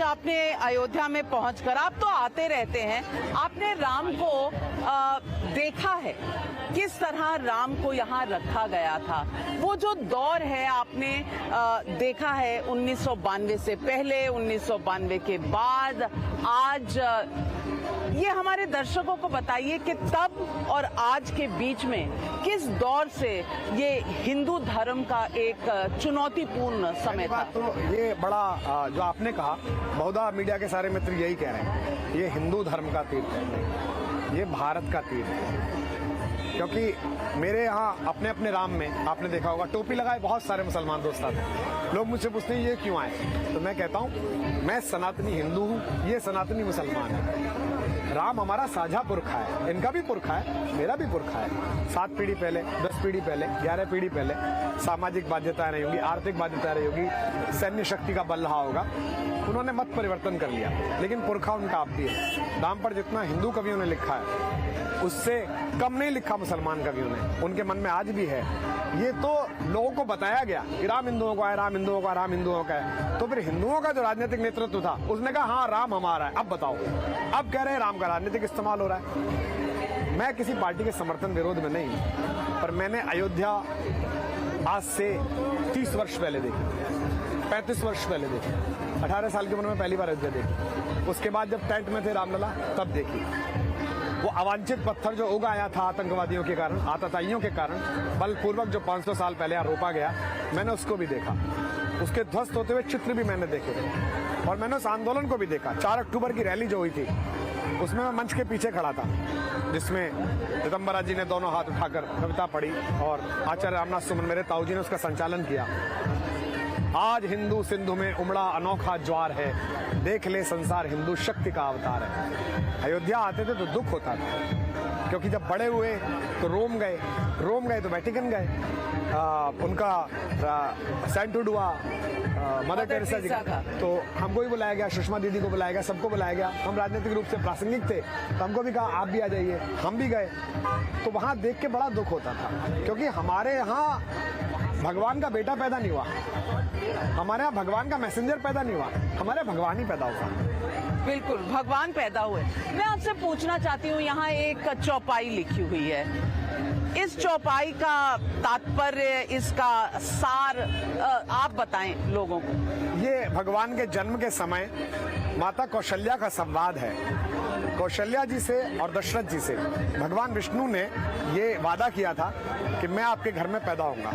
आज आपने अयोध्या में पहुंचकर, आप तो आते रहते हैं, आपने राम को देखा है, किस तरह राम को यहाँ रखा गया था। वो जो दौर है आपने देखा है 1992 से पहले, 1992 के बाद, आज ये हमारे दर्शकों को बताइए कि तब और आज के बीच में किस दौर से ये हिंदू धर्म का एक चुनौतीपूर्ण समय था। तो ये बड़ा जो आपने कहा, बहुधा मीडिया के सारे मित्र यही कह रहे हैं, ये हिंदू धर्म का तीर्थ है, ये भारत का तीर्थ है। क्योंकि मेरे यहाँ अपने अपने राम में आपने देखा होगा टोपी लगाए बहुत सारे मुसलमान दोस्त आते हैं। लोग मुझसे पूछते हैं ये क्यों आए, तो मैं कहता हूँ मैं सनातनी हिंदू हूँ, ये सनातनी मुसलमान है। राम हमारा साझा पुरखा है, इनका भी पुरखा है, मेरा भी पुरखा है। 7 पीढ़ी पहले, 10 पीढ़ी पहले, 11 पीढ़ी पहले सामाजिक बाध्यताएं रही होगी, आर्थिक बाध्यताएं रही होगी, सैन्य शक्ति का बल रहा होगा, उन्होंने मत परिवर्तन कर लिया, लेकिन पुरखा उनका आप भी है। राम पर जितना हिंदू कवियों ने लिखा है उससे कम नहीं लिखा मुसलमान कवियों ने, उनके मन में आज भी है। ये तो लोगों को बताया गया कि राम हिंदुओं का है, राम हिंदुओं का, राम हिंदुओं का है। तो फिर हिंदुओं का जो राजनीतिक नेतृत्व था उसने कहा हाँ राम हमारा है। अब बताओ, अब कह रहे हैं राम का राजनीतिक इस्तेमाल हो रहा है। मैं किसी पार्टी के समर्थन विरोध में नहीं, पर मैंने अयोध्या आज से 30 वर्ष पहले देखी, 35 वर्ष पहले देखी, 18 साल की उम्र में पहली बार अयोध्या देखी। उसके बाद जब टेंट में थे रामलला तब देखी। वो अवांछित पत्थर जो उग आया था आतंकवादियों के कारण, आतताइयों के कारण, बलपूर्वक जो 500 साल पहले रोपा गया, मैंने उसको भी देखा। उसके ध्वस्त होते हुए चित्र भी मैंने देखे थे, और मैंने उस आंदोलन को भी देखा। 4 अक्टूबर की रैली जो हुई थी उसमें मैं मंच के पीछे खड़ा था, जिसमें चिदम्बरा जी ने दोनों हाथ उठाकर कविता पढ़ी और आचार्य रामनाथ सुमन मेरे ताऊ जी ने उसका संचालन किया। आज हिंदू सिंधु में उमड़ा अनोखा ज्वार है, देख ले संसार हिंदू शक्ति का अवतार है। अयोध्या आते थे तो दुख होता था, क्योंकि जब बड़े हुए तो रोम गए तो वेटिकन गए, उनका सेंट हुआ मदर टेरेसा जी का, तो हमको भी बुलाया गया, सुषमा दीदी को बुलाया गया, सबको बुलाया गया। हम राजनीतिक रूप से प्रासंगिक थे तो हमको भी कहा आप भी आ जाइए, हम भी गए। तो वहां देख के बड़ा दुख होता था, क्योंकि हमारे यहाँ भगवान का बेटा पैदा नहीं हुआ, हमारे यहाँ भगवान का मैसेंजर पैदा नहीं हुआ, हमारे भगवान ही पैदा हुआ। बिल्कुल, भगवान पैदा हुए। मैं आपसे पूछना चाहती हूँ, यहाँ एक चौपाई लिखी हुई है, इस चौपाई का तात्पर्य, इसका सार आप बताएं लोगों को। ये भगवान के जन्म के समय माता कौशल्या का संवाद है। कौशल्या जी से और दशरथ जी से भगवान विष्णु ने ये वादा किया था कि मैं आपके घर में पैदा होऊंगा,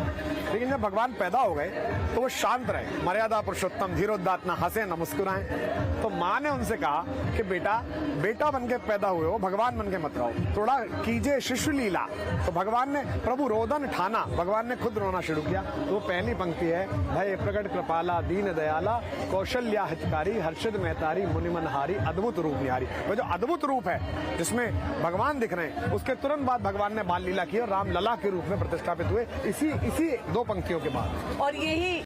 लेकिन जब भगवान पैदा हो गए तो वो शांत रहे, मर्यादा पुरुषोत्तम, धीरोदात्त, ना हंसे ना मुस्कुराएं। तो माँ ने उनसे कहा कि बेटा बन के पैदा हुए हो, भगवान बन के मत रहो, थोड़ा कीजिए शिशु लीला। तो भगवान ने प्रभु रोदन ठाना, भगवान ने खुद रोना शुरू किया। तो वो पहली पंक्ति है, भय प्रकट कृपाला दीन दयाला, कौशल्या हितकारी, हर्षित महतारी, मुनिमनहारी, अद्भुत रूप निहारी। वो जो अद्भुत रूप है जिसमें भगवान दिख रहे हैं, उसके तुरंत बाद भगवान ने बाल लीला की और राम लला के रूप में प्रतिष्ठापित हुए, इसी 2 पंक्तियों के बाद। और यही